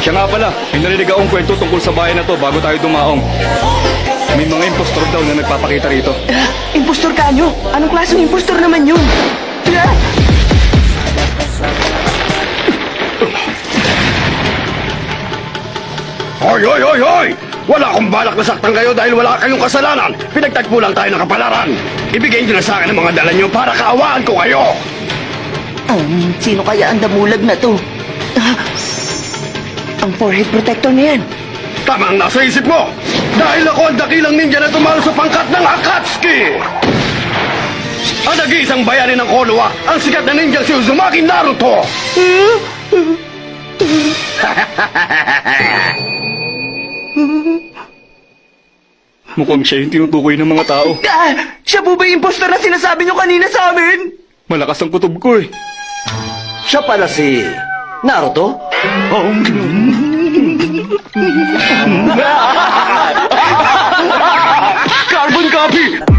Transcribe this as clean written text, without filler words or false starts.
Siya nga pala, may narinig akong kwento tungkol sa bayan na to bago tayo dumaong. May mga impostor daw na nagpapakita rito. Impostor ka nyo? Anong klaseng impostor naman yun? Hoy, hoy, hoy, hoy! Wala akong balak na saktan kayo dahil wala kayong kasalanan. Pinagtagpo lang tayo ng kapalaran. Ibigay nyo na sa akin ang mga dala nyo para kaawaan ko kayo. Sino kaya ang damulag na to? Ang forehead protector na yan. Tama ang nasa isip mo. Dahil ako ang dakilang ninja na tumalo sa pangkat ng Akatsuki. Ang nag-iisang bayani ng Konoha, ang sikat na ninja si Uzumaki Naruto. Mukhang siya yung tinutukoy ng mga tao. Siya po ba yung impostor na sinasabi nyo kanina sa amin? Malakas ang kutob ko eh. Siya pala si Naruto? Carbon copy!